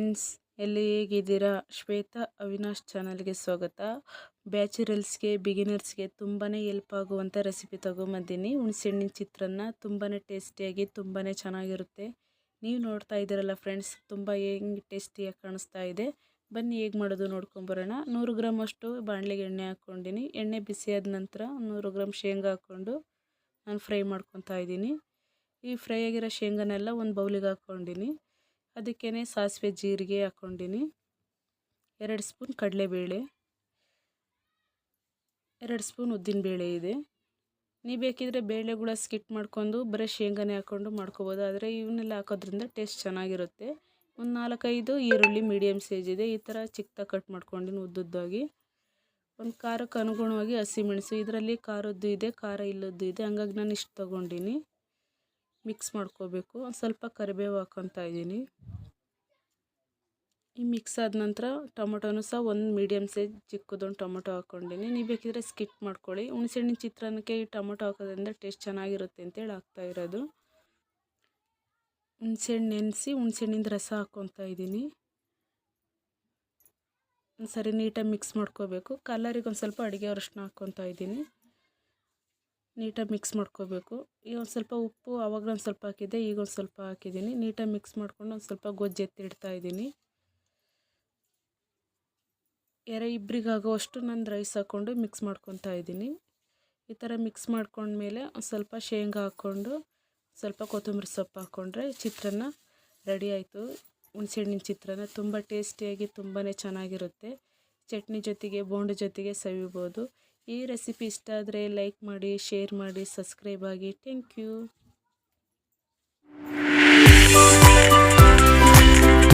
Friends, ಎಲ್ಲಿ ಹೇಗಿದ್ದೀರಾ? ಶ್ವೇತಾ ಅವಿನಾಶ್ ಚಾನಲ್ಗೆ ಸ್ವಾಗತ. ಬ್ಯಾಚುಲರ್ಸ್ಗೆ, ಬಿಗಿನರ್ಸ್ಗೆ ತುಂಬಾ ಹೆಲ್ಪ್ ಆಗುವಂಥ ರೆಸಿಪಿ ತೊಗೊಂಬಂದಿನಿ. ಹುಣಸೆಹಣ್ಣಿನ ಚಿತ್ರಾನ್ನ ತುಂಬಾ ಟೇಸ್ಟಿಯಾಗಿ ತುಂಬಾ ಚೆನ್ನಾಗಿರುತ್ತೆ. ನೀವು ನೋಡ್ತಾ ಇದ್ದೀರಲ್ಲ ಫ್ರೆಂಡ್ಸ್, ತುಂಬ ಹೆಂಗೆ ಟೇಸ್ಟಿಯಾಗಿ ಕಾಣಿಸ್ತಾ ಇದೆ. ಬನ್ನಿ ಹೇಗೆ ಮಾಡೋದು ನೋಡ್ಕೊಂಬರೋಣ. 100 ಗ್ರಾಮ್ ಅಷ್ಟು ಬಾಣಲೆಗೆ ಎಣ್ಣೆ ಹಾಕ್ಕೊಂಡಿನಿ. ಎಣ್ಣೆ ಬಿಸಿಯಾದ ನಂತರ 100 ಗ್ರಾಮ್ ಶೇಂಗಾ ಹಾಕ್ಕೊಂಡು ನಾನು ಫ್ರೈ ಮಾಡ್ಕೊತಾ ಇದ್ದೀನಿ. ಈ ಫ್ರೈ ಆಗಿರೋ ಶೇಂಗಾನೆಲ್ಲ ಒಂದು ಬೌಲಿಗೆ ಹಾಕ್ಕೊಂಡಿನಿ. ಅದಕ್ಕೇ ಸಾಸಿವೆ ಜೀರಿಗೆ ಹಾಕ್ಕೊಂಡಿನಿ. 2 ಸ್ಪೂನ್ ಕಡಲೆಬೇಳೆ, 2 ಸ್ಪೂನ್ ಉದ್ದಿನಬೇಳೆ ಇದೆ. ನೀವು ಬೇಕಿದ್ರೆ ಬೇಳೆಗಳ ಸ್ಕಿಪ್ ಮಾಡ್ಕೊಂಡು ಬರೀ ಶೇಂಗಾನೆ ಹಾಕ್ಕೊಂಡು ಮಾಡ್ಕೋಬೋದು. ಆದರೆ ಇವನ್ನೆಲ್ಲ ಹಾಕೋದ್ರಿಂದ ಟೇಸ್ಟ್ ಚೆನ್ನಾಗಿರುತ್ತೆ. ಒಂದು 4-5 ಈರುಳ್ಳಿ ಮೀಡಿಯಮ್ ಸೈಜ್ ಇದೆ. ಈ ಥರ ಚಿಕ್ಕದಾಗಿ ಕಟ್ ಮಾಡ್ಕೊಂಡಿನಿ ಉದ್ದುದ್ದಾಗಿ. ಒಂದು ಖಾರಕ್ಕೆ ಅನುಗುಣವಾಗಿ ಹಸಿಮೆಣಸು, ಇದರಲ್ಲಿ ಖಾರದ್ದು ಇದೆ, ಖಾರ ಇಲ್ಲದ್ದು ಇದೆ, ಹಂಗಾಗಿ ನಾನು ಇಷ್ಟು ತೊಗೊಂಡಿನಿ. ಮಿಕ್ಸ್ ಮಾಡ್ಕೋಬೇಕು. ಒಂದು ಸ್ವಲ್ಪ ಕರಿಬೇವು ಹಾಕ್ಕೊತಾ ಇದ್ದೀನಿ. ಈ ಮಿಕ್ಸ್ ಆದ ನಂತರ ಟೊಮೊಟೊನೂ ಸಹ ಒಂದು ಮೀಡಿಯಮ್ ಸೈಜ್ ಚಿಕ್ಕದೊಂದು ಟೊಮೊಟೊ ಹಾಕ್ಕೊಂಡಿನಿ. ನೀವು ಬೇಕಿದ್ರೆ ಸ್ಕಿಪ್ ಮಾಡ್ಕೊಳ್ಳಿ. ಹುಣಸೆಹಣ್ಣಿನ ಚಿತ್ರಾನ್ನಕ್ಕೆ ಈ ಟೊಮೊಟೊ ಹಾಕೋದ್ರಿಂದ ಟೇಸ್ಟ್ ಚೆನ್ನಾಗಿರುತ್ತೆ ಅಂತೇಳಿ ಹಾಕ್ತಾ ಇರೋದು. ಹುಣಸೆಹಣ್ಣು ನೆನೆಸಿ ಹುಣಸೆಹಣ್ಣಿಂದ ರಸ ಹಾಕ್ಕೊತಾ ಇದ್ದೀನಿ. ಒಂದು ಸರಿ ನೀಟಾಗಿ ಮಿಕ್ಸ್ ಮಾಡ್ಕೋಬೇಕು. ಕಲರಿಗೆ ಒಂದು ಸ್ವಲ್ಪ ಅಡುಗೆ ಅರಿಶಿನ ಹಾಕ್ಕೊತಾ ಇದ್ದೀನಿ. ನೀಟಾಗಿ ಮಿಕ್ಸ್ ಮಾಡ್ಕೋಬೇಕು. ಈಗ ಒಂದು ಸ್ವಲ್ಪ ಉಪ್ಪು ಆವಾಗಲೂ ಒಂದು ಸ್ವಲ್ಪ ಹಾಕಿದ್ದೆ, ಈಗ ಒಂದು ಸ್ವಲ್ಪ ಹಾಕಿದ್ದೀನಿ. ನೀಟಾಗಿ ಮಿಕ್ಸ್ ಮಾಡ್ಕೊಂಡು ಒಂದು ಸ್ವಲ್ಪ ಗೊಜ್ಜು ಎತ್ತಿಡ್ತಾ ಇದ್ದೀನಿ. ಇಬ್ಬರಿಗಾಗುವಷ್ಟು ನಾನು ರೈಸ್ ಹಾಕ್ಕೊಂಡು ಮಿಕ್ಸ್ ಮಾಡ್ಕೊತಾ ಇದ್ದೀನಿ. ಈ ಥರ ಮಿಕ್ಸ್ ಮಾಡ್ಕೊಂಡ್ಮೇಲೆ ಒಂದು ಸ್ವಲ್ಪ ಶೇಂಗಾ ಹಾಕ್ಕೊಂಡು ಸ್ವಲ್ಪ ಕೊತ್ತಂಬರಿ ಸೊಪ್ಪು ಹಾಕ್ಕೊಂಡ್ರೆ ಚಿತ್ರಾನ್ನ ರೆಡಿ ಆಯಿತು. ಹುಣಸೆಹಣ್ಣಿನ ಚಿತ್ರಾನ್ನ ತುಂಬ ಟೇಸ್ಟಿಯಾಗಿ ತುಂಬಾ ಚೆನ್ನಾಗಿರುತ್ತೆ. ಚಟ್ನಿ ಜೊತೆಗೆ, ಬೋಂಡ ಜೊತೆಗೆ ಸವಿಬೋದು. ಈ ರೆಸಿಪಿ ಇಷ್ಟ ಆದರೆ ಲೈಕ್ ಮಾಡಿ, ಶೇರ್ ಮಾಡಿ, ಸಬ್ಸ್ಕ್ರೈಬ್ ಆಗಿ. Thank you.